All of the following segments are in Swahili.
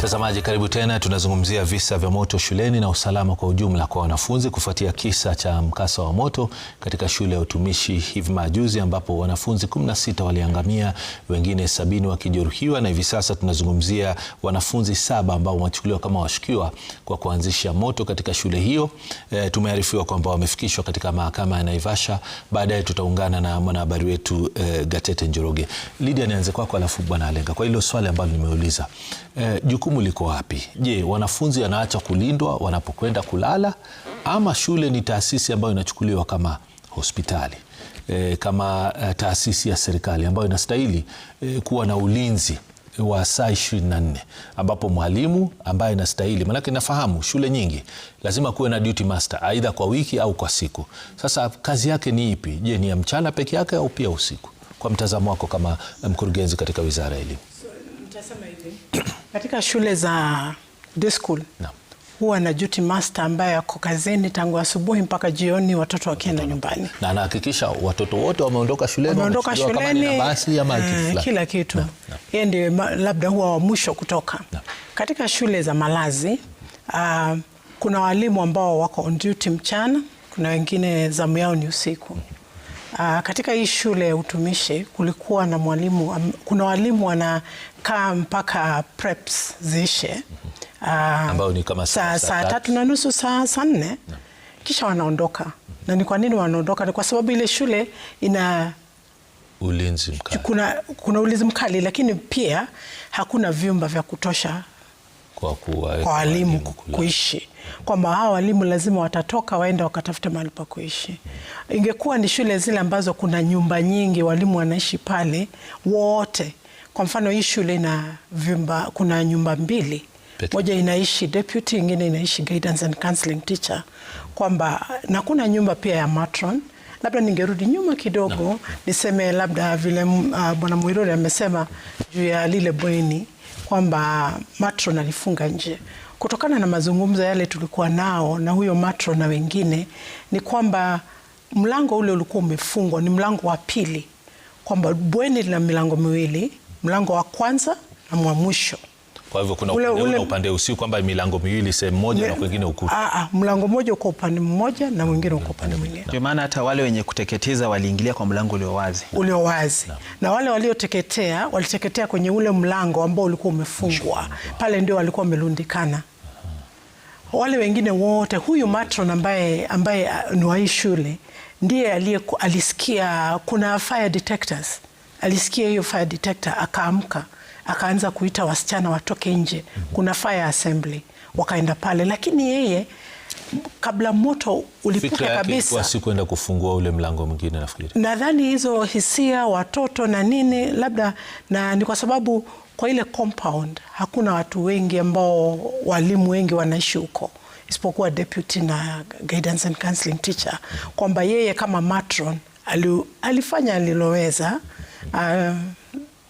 Mtazamaji, karibu tena. Tunazungumzia visa vya moto shuleni na usalama kwa ujumla kwa wanafunzi kufuatia kisa cha mkasa wa moto katika shule ya utumishi hivi majuzi, ambapo wanafunzi 16 waliangamia, wengine 70 wakijeruhiwa, na hivi sasa tunazungumzia wanafunzi 7 ambao wamechukuliwa kama washukiwa kwa kuanzisha moto katika shule hiyo. Tumearifiwa kwamba wamefikishwa katika mahakama ya Naivasha. Baadaye tutaungana na mwanahabari wetu Gatete Njoroge. Lydia, nianze kwako alafu Bwana Alenga kwa hilo swali ambalo nimeuliza. Jukumu liko wapi? Je, wanafunzi wanaacha kulindwa wanapokwenda kulala, ama shule ni taasisi ambayo inachukuliwa kama hospitali, kama taasisi ya serikali ambayo inastahili kuwa na ulinzi wa saa 24, ambapo mwalimu ambaye inastahili, manake nafahamu shule nyingi lazima kuwe na duty master aidha kwa wiki au kwa siku. Sasa kazi yake ni ipi? Je, ni ya mchana peke yake au pia usiku? Kwa mtazamo wako kama mkurugenzi katika Wizara ya Elimu. Nitasema hivi. Katika shule za day school huwa na duty master ambaye ako kazini tangu asubuhi mpaka jioni watoto wakienda nyumbani. Na anahakikisha watoto wote wameondoka shuleni, shuleni basi ama kila kitu. Yeye ndiye labda huwa wa mwisho kutoka. Katika shule za malazi kuna walimu ambao wako on duty mchana, kuna wengine zamu yao ni usiku. Katika hii shule ya utumishi kulikuwa na mwalimu, kuna walimu wanakaa mpaka preps ziishe, ambao ni kama saa 3:30 saa 4, kisha wanaondoka. Na ni kwa nini wanaondoka? Ni kwa sababu ile shule ina ulinzi mkali. Kuna ulinzi mkali, lakini pia hakuna vyumba vya kutosha kwa walimu kuishi, kwamba hawa walimu lazima watatoka waende wakatafute mahali pa kuishi. Ingekuwa ni shule zile ambazo kuna nyumba nyingi, walimu wanaishi pale wote. Kwa mfano hii shule ina vyumba, kuna nyumba 2, moja inaishi deputy, nyingine inaishi guidance and counseling teacher, kwamba na kuna nyumba pia ya matron. Labda ningerudi nyuma kidogo niseme labda vile Bwana Mwiruri amesema juu ya lile bweni, kwamba matron alifunga nje. Kutokana na mazungumzo yale tulikuwa nao na huyo matron na wengine, ni kwamba mlango ule ulikuwa umefungwa, ni mlango wa pili, kwamba bweni lina milango miwili, mlango wa kwanza na wa mwisho. Kwa hivyo kuna upande usiku kwamba milango miwili sehemu moja na kwingine ukuta. Mlango mmoja uko upande mmoja na mwingine uko upande mwingine. Ndio maana hata wale wenye kuteketeza waliingilia kwa mlango ulio wazi. Na wale walioteketea waliteketea kwenye ule mlango ambao ulikuwa umefungwa. Pale ndio walikuwa wamelundikana. Wale wengine wote, huyu matron ambaye ni wa hii shule ndiye alisikia kuna fire detectors. Alisikia hiyo fire detector, akaamka, akaanza kuita wasichana watoke nje. Kuna fire assembly, wakaenda pale, lakini yeye kabla moto ulipuka kabisa kwenda kufungua ule mlango mwingine. Nafikiri nadhani hizo hisia watoto na nini, labda na ni kwa sababu kwa ile compound hakuna watu wengi ambao walimu wengi wanaishi huko isipokuwa deputy na guidance and counseling teacher, kwamba yeye kama matron alifanya aliloweza,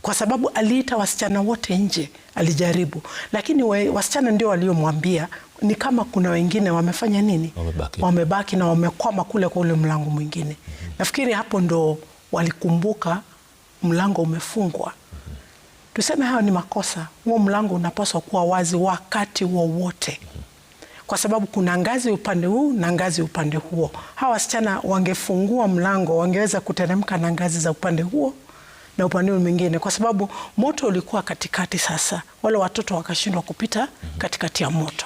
kwa sababu aliita wasichana wote nje, alijaribu, lakini wasichana ndio waliomwambia ni kama kuna wengine wamefanya nini, wamebaki na wamekwama kule kwa ule mlango mwingine. Nafikiri hapo ndo walikumbuka mlango umefungwa. Tuseme hayo ni makosa. Huo mlango unapaswa kuwa wazi wakati wowote, kwa sababu kuna ngazi upande huu na ngazi upande huo. Hawa wasichana wangefungua mlango, wangeweza kuteremka na ngazi za upande huo na upande mwingine, kwa sababu moto ulikuwa katikati. Sasa wale watoto wakashindwa kupita katikati ya moto.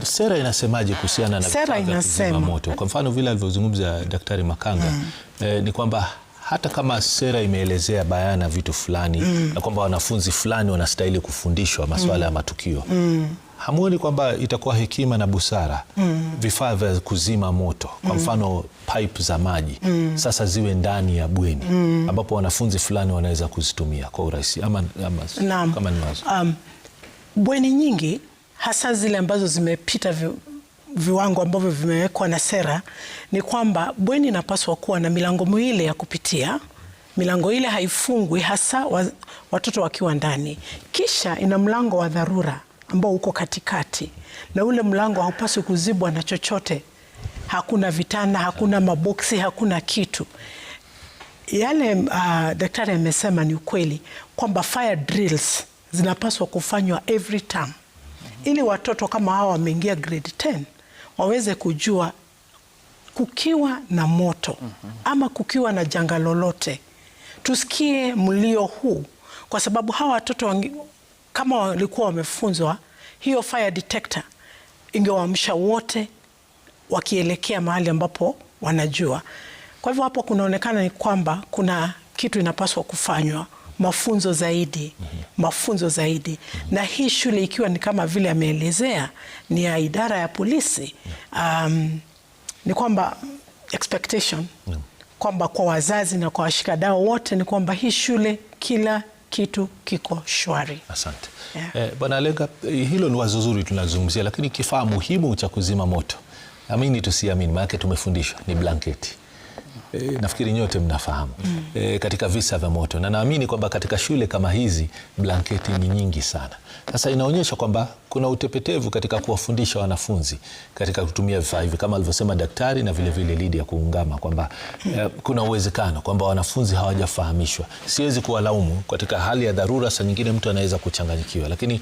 Sera inasemaje kuhusiana na kuzima moto? Kwa mfano vile alivyozungumza Daktari Makanga, ni kwamba hata kama sera imeelezea bayana vitu fulani na kwamba wanafunzi fulani wanastahili kufundishwa masuala ya matukio, hamuoni kwamba itakuwa hekima na busara vifaa vya kuzima moto, kwa mfano pipe za maji sasa ziwe ndani ya bweni ambapo wanafunzi fulani wanaweza kuzitumia kwa urahisi, ama kama ni wazo? Bweni nyingi hasa zile ambazo zimepita viwango ambavyo vimewekwa na sera, ni kwamba bweni inapaswa kuwa na milango miwili ya kupitia. Milango ile haifungwi hasa watoto wakiwa ndani. Kisha ina mlango wa dharura ambao uko katikati, na ule mlango haupaswi kuzibwa na chochote. Hakuna vitanda, hakuna maboksi, hakuna kitu. Yale daktari amesema ni ukweli, kwamba fire drills zinapaswa kufanywa every term. ili watoto kama hawa wameingia grade 10 waweze kujua kukiwa na moto ama kukiwa na janga lolote, tusikie mlio huu, kwa sababu hawa watoto kama walikuwa wamefunzwa hiyo fire detector ingewaamsha wote wakielekea mahali ambapo wanajua. Kwa hivyo hapo kunaonekana ni kwamba kuna kitu inapaswa kufanywa, mafunzo zaidi, mafunzo zaidi. Na hii shule ikiwa ni kama vile ameelezea ni ya idara ya polisi, ni kwamba expectation kwamba kwa wazazi na kwa washikadau wote ni kwamba hii shule kila kitu kiko shwari. Asante. Bwana Alenga, hilo ni wazo zuri tunazungumzia, lakini kifaa muhimu cha kuzima moto, amini tusiamini, maana tumefundishwa, ni blanketi. Nafikiri nyote mnafahamu katika visa vya moto, na naamini kwamba katika shule kama hizi blanketi ni nyingi sana. Sasa inaonyesha kwamba kuna utepetevu katika kuwafundisha wanafunzi katika kutumia vifaa hivi, kama alivyosema daktari na vile vile Lydia kuungama kwamba kuna uwezekano kwamba wanafunzi hawajafahamishwa. Siwezi kuwalaumu, katika hali ya dharura saa nyingine mtu anaweza kuchanganyikiwa, lakini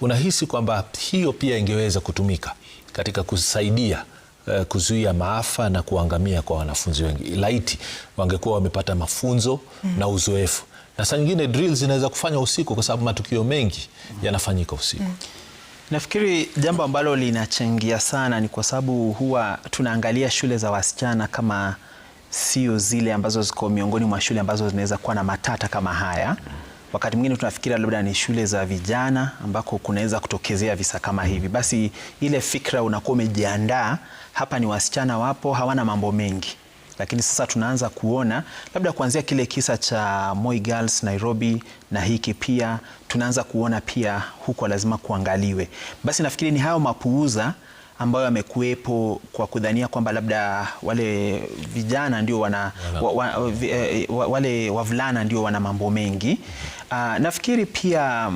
unahisi kwamba hiyo pia ingeweza kutumika katika kusaidia kuzuia maafa na kuangamia kwa wanafunzi wengi. Laiti wangekuwa wamepata mafunzo na uzoefu. Na saa nyingine drills zinaweza kufanya usiku kwa sababu matukio mengi yanafanyika usiku. Nafikiri jambo ambalo linachangia sana ni kwa sababu huwa tunaangalia shule za wasichana kama sio zile ambazo ziko miongoni mwa shule ambazo zinaweza kuwa na matata kama haya. Wakati mwingine tunafikiria labda ni shule za vijana ambako kunaweza kutokezea visa kama hivi. Basi ile fikra unakuwa umejiandaa, hapa ni wasichana wapo, hawana mambo mengi. Lakini sasa tunaanza kuona labda kuanzia kile kisa cha Moi Girls Nairobi na hiki pia tunaanza kuona pia huko lazima kuangaliwe. Basi nafikiri ni hayo mapuuza ambayo yamekuwepo kwa kudhania kwamba labda wale vijana ndio wale wavulana ndio wana mambo mengi. Nafikiri pia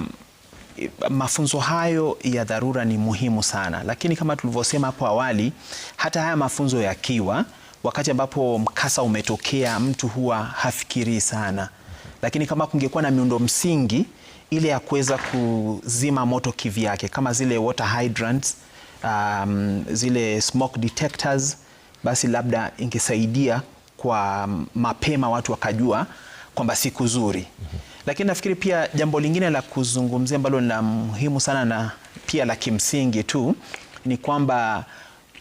mafunzo hayo ya dharura ni muhimu sana, lakini kama tulivyosema hapo awali, hata haya mafunzo yakiwa, wakati ambapo mkasa umetokea mtu huwa hafikiri sana, lakini kama kungekuwa na miundo msingi ile ya kuweza kuzima moto kivyake kama zile water hydrants, zile smoke detectors, basi labda ingesaidia kwa mapema watu wakajua kwamba si kuzuri. Lakini nafikiri pia jambo lingine la kuzungumzia ambalo ni la muhimu sana na pia la kimsingi tu ni kwamba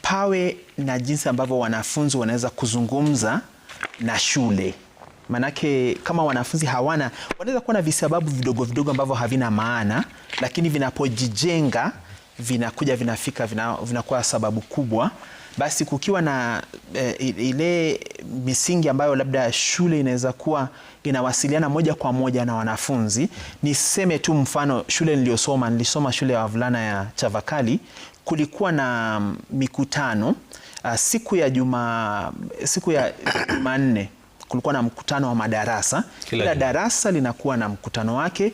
pawe na jinsi ambavyo wanafunzi wanaweza kuzungumza na shule. Manake kama wanafunzi wanaweza kuwa na visababu vidogo vidogo ambavyo havina maana, lakini vinapojijenga vinakuja vinakuwa sababu kubwa. Basi kukiwa na ile misingi ambayo labda shule inaweza kuwa inawasiliana moja kwa moja na wanafunzi. Niseme tu mfano, shule nilisoma shule ya wavulana ya Chavakali, kulikuwa na mikutano siku ya Jumanne kulikuwa na mkutano wa madarasa. Kila darasa linakuwa na mkutano wake,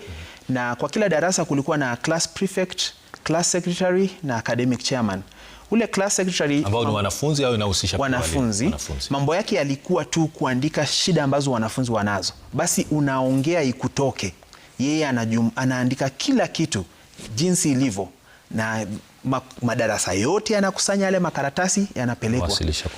na kwa kila darasa kulikuwa na class prefect, class secretary na academic chairman. Ule class secretary ambao ni wanafunzi au inahusisha wanafunzi, mambo yake yalikuwa tu kuandika shida ambazo wanafunzi wanazo. Basi unaongea ikutoke. Yeye anaandika kila kitu jinsi ilivyo, na madarasa yote yanakusanya yale makaratasi yanapelekwa.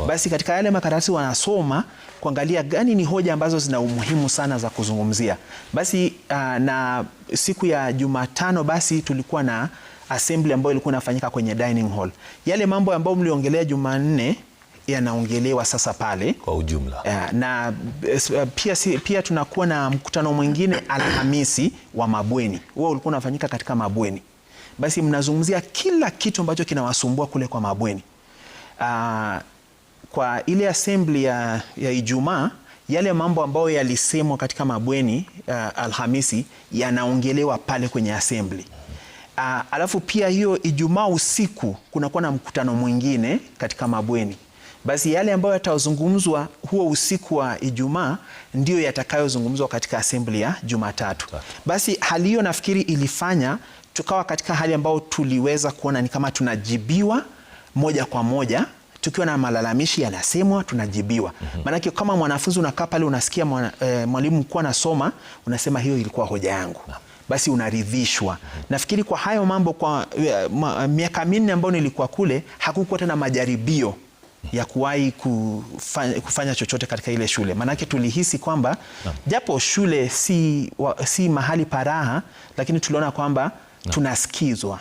Basi katika yale makaratasi wanasoma kuangalia gani ni hoja ambazo zina umuhimu sana za kuzungumzia. Basi na siku ya Jumatano basi tulikuwa na assembly ambayo ilikuwa inafanyika kwenye dining hall. Yale mambo ambayo mliongeleea Jumanne yanaongelewa sasa pale kwa ujumla. Na pia tunakuwa na mkutano mwingine Alhamisi wa mabweni. Huo ulikuwa unafanyika katika mabweni. Basi mnazungumzia kila kitu ambacho kinawasumbua kule kwa mabweni. Kwa ile assembly ya Ijumaa, yale mambo ambayo yalisemwa katika mabweni Alhamisi yanaongelewa pale kwenye assembly. Alafu pia hiyo Ijumaa usiku kunakuwa na mkutano mwingine katika mabweni. Basi yale ambayo yatazungumzwa huo usiku wa Ijumaa ndio yatakayozungumzwa katika assembly ya Jumatatu. Basi hali hiyo nafikiri ilifanya tukawa katika hali ambayo tuliweza kuona ni kama tunajibiwa moja kwa moja. Tukiwa na malalamishi yanasemwa tunajibiwa. Maanake kama mwanafunzi unakaa pale unasikia mwalimu mkuu anasoma, unasema hiyo ilikuwa hoja yangu. basi unaridhishwa. Nafikiri kwa hayo mambo, kwa miaka 4 ambayo nilikuwa kule, hakukuwa tena majaribio ya kuwahi kufanya chochote katika ile shule. Manake tulihisi kwamba japo shule si mahali paraha, lakini tuliona kwamba tunasikizwa.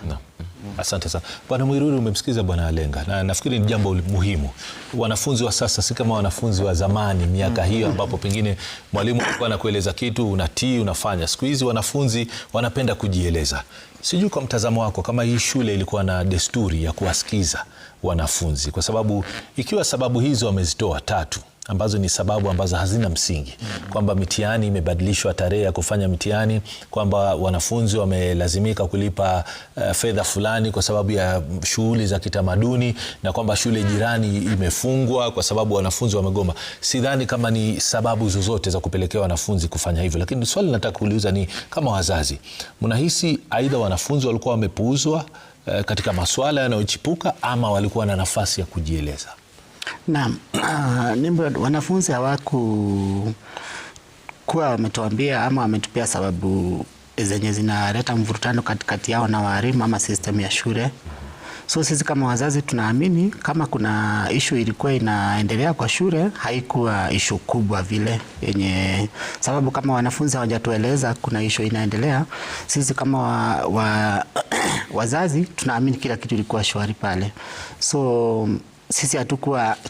Asante sana. Bwana Mwiruri, umemsikiza Bwana Alenga, na nafikiri ni jambo muhimu. Wanafunzi wa sasa si kama wanafunzi wa zamani, miaka hiyo ambapo pengine mwalimu alikuwa anakueleza kitu unatii, unafanya. Siku hizi wanafunzi wanapenda kujieleza. Sijui kwa mtazamo wako kama hii shule ilikuwa na desturi ya kuwasikiza wanafunzi, kwa sababu ikiwa sababu hizo wamezitoa 3 ambazo ni sababu ambazo hazina msingi, kwamba mitihani imebadilishwa tarehe ya kufanya mitihani, kwamba wanafunzi wamelazimika kulipa fedha fulani kwa sababu ya shughuli za kitamaduni, na kwamba shule jirani imefungwa kwa sababu wanafunzi wamegoma. Sidhani kama ni sababu zozote za kupelekea wanafunzi kufanya hivyo, lakini swali nataka kuuliza ni kama wazazi, mnahisi aidha wanafunzi walikuwa wamepuuzwa katika masuala yanayochipuka ama walikuwa na nafasi ya kujieleza? Naam, wanafunzi hawakuwa wametuambia ama wametupia sababu zenye zinaleta mvurutano katikati yao na walimu ama system ya shule. So sisi kama wazazi tunaamini kama kuna issue ilikuwa inaendelea kwa shule, haikuwa issue kubwa vile yenye sababu kama wanafunzi hawajatueleza kuna issue inaendelea. Sisi kama wazazi tunaamini kila kitu ilikuwa shwari pale. So sisi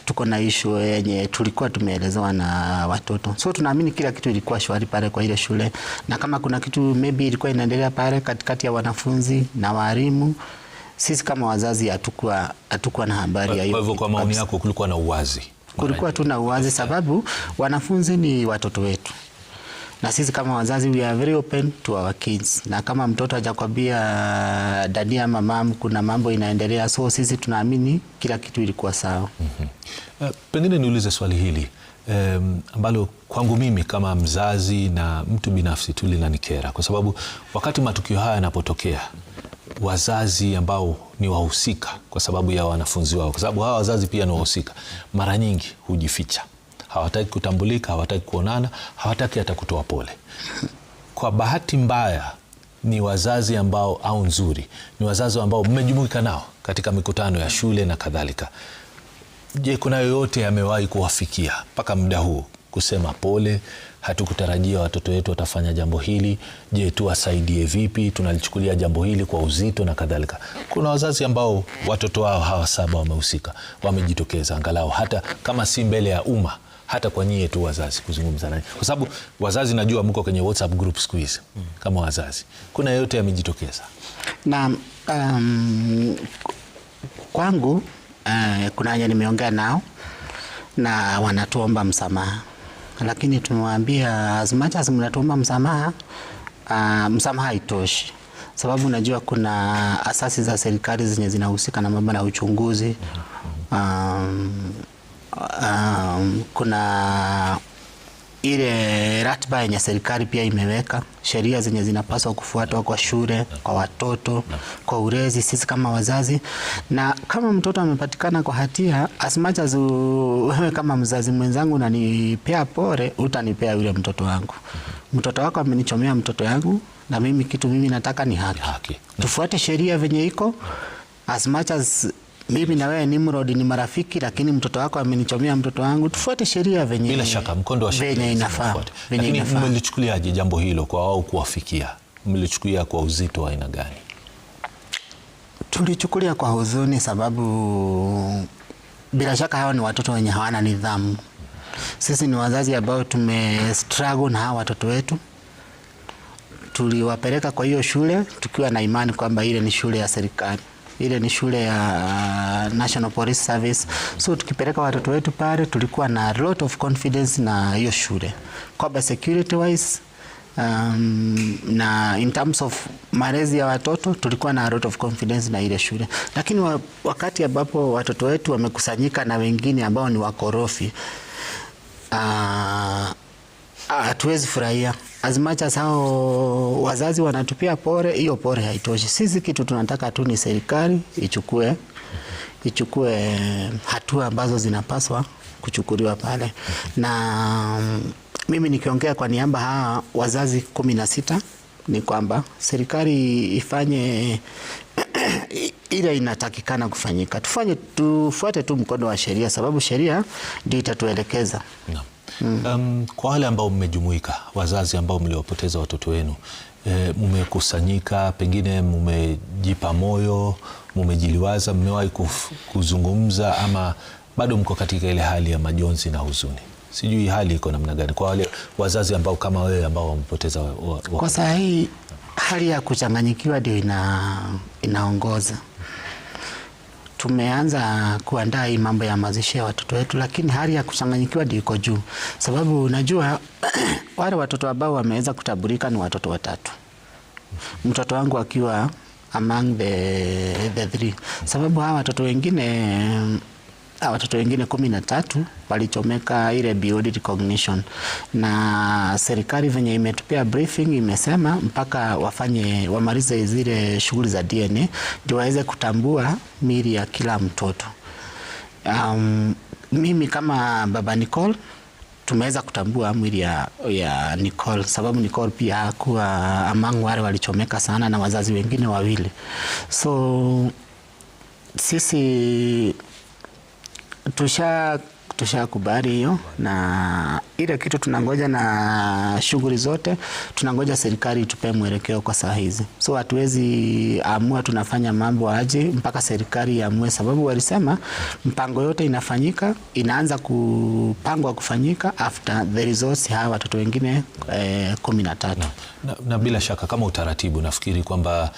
tuko na issue yenye tulikuwa tumeelezewa na watoto. So tunaamini kila kitu ilikuwa shwari pale kwa ile shule, na kama kuna kitu maybe ilikuwa inaendelea pale katikati ya wanafunzi na walimu, sisi kama wazazi hatukuwa na habari ya hiyo. Kwa hivyo kwa maoni yako kulikuwa na uwazi? Kulikuwa tu na uwazi, sababu wanafunzi ni watoto wetu, na sisi kama wazazi we are very open to our kids, na kama mtoto hajakwambia dadi ama mama kuna mambo inaendelea, so sisi tunaamini kila kitu ilikuwa sawa. Pengine niulize swali hili ambalo kwangu mimi kama mzazi na mtu binafsi tu linanikera, kwa sababu wakati matukio haya yanapotokea, wazazi ambao ni wahusika kwa sababu ya wanafunzi wao, kwa sababu hawa wazazi pia ni wahusika, mara nyingi hujificha. Hawataki kutambulika, hawataki kuonana, hawataki hata kutoa pole. Kwa bahati mbaya ni wazazi ambao, au nzuri, ni wazazi ambao mmejumuika nao katika mikutano ya shule na kadhalika. Je, kuna yoyote yamewahi kuwafikia mpaka muda huu kusema pole, hatukutarajia watoto wetu watafanya jambo hili, je tuwasaidie vipi, tunalichukulia jambo hili kwa uzito na kadhalika? Kuna wazazi ambao watoto wao hawa 7 wamehusika, wamejitokeza angalau hata kama si mbele ya umma, hata kwa nyie tu wazazi kuzungumza naye, kwa sababu wazazi najua mko kwenye WhatsApp group siku hizi. Kama wazazi kuna yote yamejitokeza? Na kwangu kuna wenye nimeongea nao na wanatuomba msamaha, lakini tumewaambia as much as mnatuomba msamaha, msamaha haitoshi, sababu najua kuna asasi za serikali zenye zinahusika na mambo na uchunguzi. Kuna ile ratiba yenye serikali pia imeweka, sheria zenye zinapaswa kufuatwa kwa shule, kwa watoto, kwa ulezi, sisi kama wazazi. Na kama mtoto amepatikana kwa hatia, as much as wewe kama mzazi mwenzangu unanipea pole, utanipea yule mtoto wangu. Mtoto wako amenichomea mtoto yangu, na mimi kitu mimi nataka ni haki. Tufuate sheria venye iko. As much as mimi na wewe Nimrod ni marafiki, lakini mtoto wako amenichomea mtoto wangu, tufuate sheria venye, bila shaka mkondo wa sheria inafaa. Lakini mmelichukuliaje jambo hilo kwa wao kuwafikia? Mmelichukulia kwa uzito wa aina gani? Tulichukulia kwa huzuni, sababu bila shaka hawa ni watoto wenye hawana nidhamu. Sisi ni wazazi ambao struggle na hawa watoto wetu. Tuliwapeleka kwa hiyo shule tukiwa na imani kwamba ile ni shule ya serikali, ile ni shule ya National Police Service. So tukipeleka watoto wetu pale tulikuwa na lot of confidence na hiyo shule, kwamba security wise na in terms of malezi ya watoto tulikuwa na lot of confidence na ile shule. Lakini wakati ambapo watoto wetu wamekusanyika na wengine ambao ni wakorofi, hatuwezi furahia. As much as hao wazazi wanatupia pole, hiyo pole haitoshi. Sisi kitu tunataka tu ni serikali ichukue hatua ambazo zinapaswa kuchukuliwa pale. Na mimi nikiongea kwa niaba hawa wazazi 16 ni kwamba serikali ifanye ile inatakikana kufanyika. Tufuate tu mkondo wa sheria, sababu sheria ndio itatuelekeza. Kwa wale ambao mmejumuika, wazazi ambao mliwapoteza watoto wenu, mmekusanyika, pengine mmejipa moyo, mmejiliwaza, mmewahi kuzungumza, ama bado mko katika ile hali ya majonzi na huzuni? Sijui hali iko namna gani kwa wale wazazi ambao kama wewe ambao wamepoteza Kwa saa hii hali ya kuchanganyikiwa ndio inaongoza. Tumeanza kuandaa hii mambo ya mazishi ya watoto wetu, lakini hali ya kuchanganyikiwa ndio iko juu, sababu unajua wale watoto ambao wameweza kutabulika ni watoto 3. Mtoto wangu akiwa among the 3, sababu hawa watoto wengine 13 walichomeka ile beyond recognition, na serikali venye imetupea briefing imesema mpaka wamalize zile shughuli za DNA ndio waweze kutambua miili ya kila mtoto. Mimi kama baba Nicole tumeweza kutambua mwili ya Nicole, sababu Nicole pia hakuwa among wale walichomeka sana, na wazazi wengine 2. So sisi tushakubali hiyo, na ile kitu tunangoja na shughuli zote tunangoja serikali itupe mwelekeo kwa saa hizi. So hatuwezi amua tunafanya mambo aje mpaka serikali iamue, sababu walisema mpango yote inafanyika, inaanza kupangwa kufanyika after the results hawa watoto wengine 13. Na bila shaka kama utaratibu nafikiri kwamba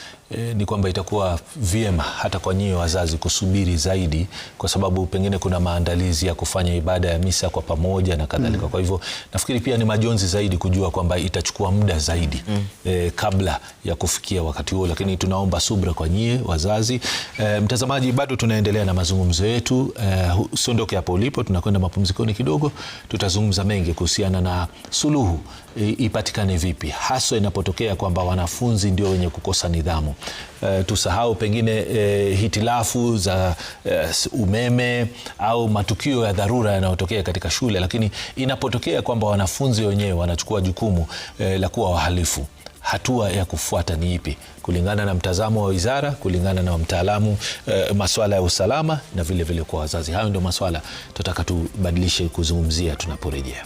ni kwamba itakuwa vyema hata kwa nyinyi wazazi kusubiri zaidi, kwa sababu pengine kuna maandalizi ya kufanya ibada ya misa kwa pamoja na kadhalika. Kwa hivyo nafikiri pia ni majonzi zaidi kujua kwamba itachukua muda zaidi kabla ya kufikia wakati huo, lakini tunaomba subra kwa nyinyi wazazi. Mtazamaji, bado tunaendelea na mazungumzo yetu, usiondoke hapo ulipo, tunakwenda mapumzikoni kidogo. Tutazungumza mengi kuhusiana na suluhu ipatikane vipi, hasa inapotokea kwamba wanafunzi ndio wenye kukosa nidhamu. Tusahau pengine hitilafu za umeme au matukio ya dharura yanayotokea katika shule, lakini inapotokea kwamba wanafunzi wenyewe wanachukua jukumu la kuwa wahalifu, hatua ya kufuata ni ipi kulingana na mtazamo wa wizara, kulingana na mtaalamu masuala ya usalama na vile vile kwa wazazi? Hayo ndio masuala tutataka tubadilishe kuzungumzia tunaporejea.